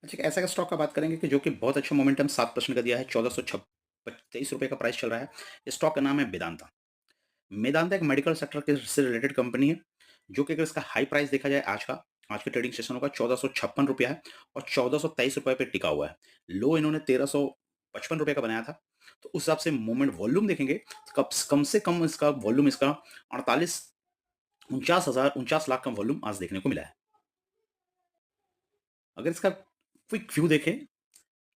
अच्छा, एक ऐसा का स्टॉक का बात करेंगे कि जो कि बहुत अच्छा मोमेंटम 7% का दिया है, 1423 रुपए का प्राइस चल रहा है। इस स्टॉक का नाम है वेदांता। वेदांता एक मेडिकल सेक्टर के से रिलेटेड कंपनी है, जो कि अगर इसका हाई प्राइस देखा जाए आज के ट्रेडिंग सेशनों का ₹1456 है और ₹1423 पे टिका हुआ है। लो इन्होंने ₹1355 का बनाया था। तो उस हिसाब से मूवमेंट वॉल्यूम देखेंगे तो कम से कम इसका वॉल्यूम इसका 48 49 लाख का वॉल्यूम आज देखने को मिला है। अगर इसका क्विक व्यू देखें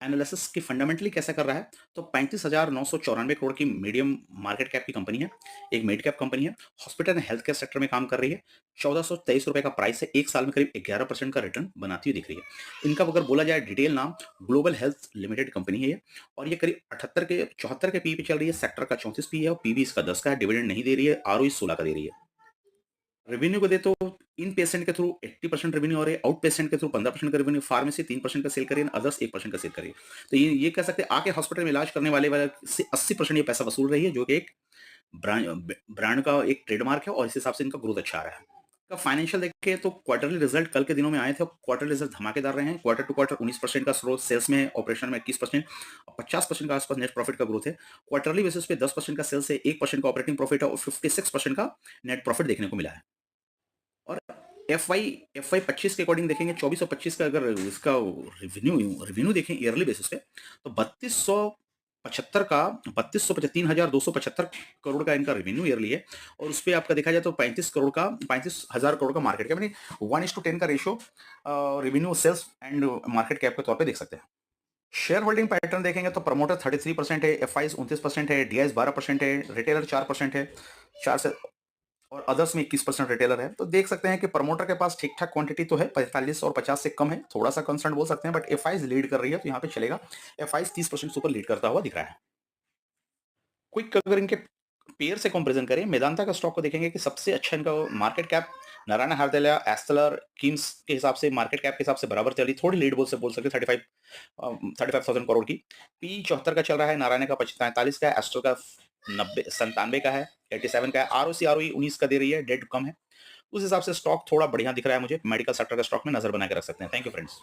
एनालिसिस कि फंडामेंटली कैसा कर रहा है, तो 35,994 करोड़ की मीडियम मार्केट कैप की कंपनी है। एक मिड कैप कंपनी है। Hospital and health care sector में काम कर रही है। ₹1423 का प्राइस है। 1 साल में करीब 11% का रिटर्न बनाती हुई दिख रही है। इनका अगर बोला जाए डिटेल नाम, ग्लोबल हेल्थ लिमिटेड कंपनी है ये और ये करीब 74 के पी पे चल रही है। सेक्टर का 34 पी है और पीबी इसका 10 का है। डिविडेंड नहीं दे रही है। आरओई 16 का दे रही है। रेवेन्यू को दे तो इन पेशेंट के थ्रू 80% रेवेन्यू और आउट पेशेंट के थ्रू 15% का रेवेन्यू, फार्मेसी 3% का सेल करिए, अदर्स 1% का सेल करिए। तो ये कह सकते हैं आके हॉस्पिटल में इलाज करने वाले वाले से 80% ये पैसा वसूल रही है, जो कि एक ब्रांड का एक ट्रेडमार्क है और इस हिसाब से इनका ग्रोथ अच्छा आ रहा है। का फाइनेंशियल देखें तो क्वार्टरली रिजल्ट कल के दिनों में आए थे। क्वार्टरली रिजल्ट धमाकेदार रहे हैं। क्वार्टर टू क्वार्टर 19% का ग्रोथ सेल्स में है, ऑपरेशन में 21% और 50% का आसपास नेट प्रॉफिट का ग्रोथ है। क्वार्टरली बेसिस पे 10% का सेल्स है, 1% का ऑपरेटिंग प्रॉफिट है और 56% का नेट प्रॉफिट देखने को मिला है। और एफवाई 25 के अकॉर्डिंग देखेंगे, 24 और 25 का अगर इसका रेवेन्यू रेवेन्यू देखें ईयरली बेसिस पे, तो 3275 का 3200 करोड़ का इनका रेवेन्यू ईयरली है और उस पे आपका देखा जाए तो 35,000 करोड़ का मार्केट कैप, यानी 1:10 का ratio revenue sales and market cap के तौर पे देख सकते हैं। शेयर होल्डिंग पैटर्न देखेंगे तो प्रमोटर 33% है, एफआईज 29% है, डीआईज 12% है, रिटेलर 4% है, 4 से और अदर्स में 21% रिटेलर है। तो देख सकते हैं कि प्रमोटर के पास ठीक-ठाक क्वांटिटी तो है, 45 और 50 से कम है, थोड़ा-सा कंसर्न बोल सकते हैं, बट एफआईज लीड कर रही है तो यहाँ पे चलेगा। एफआईज 30% से ऊपर लीड करता हुआ दिख रहा है। क्विक अगर इनके पेयर से कंपैरिजन करें, मेदांता का स्टॉक को देखेंगे कि सबसे अच्छा इनका मार्केट कैप नारायण ह्रुदयालय, एस्टेलर, किम्स के हिसाब से मार्केट कैप के हिसाब से बराबर चल रही, थोड़ी लीड बोल सकते हैं 35,000 करोड़ की। पी 74 का चल रहा है, नारायण का 45 का है, एस्ट्रल का 97 का है, 87 का है। आरओसी आरओई 19 का दे रही है, डेट कम है। उस हिसाब से स्टॉक थोड़ा बढ़िया दिख रहा है मुझे। मेडिकल सेक्टर का स्टॉक में नजर बना के रख सकते हैं। Thank you friends.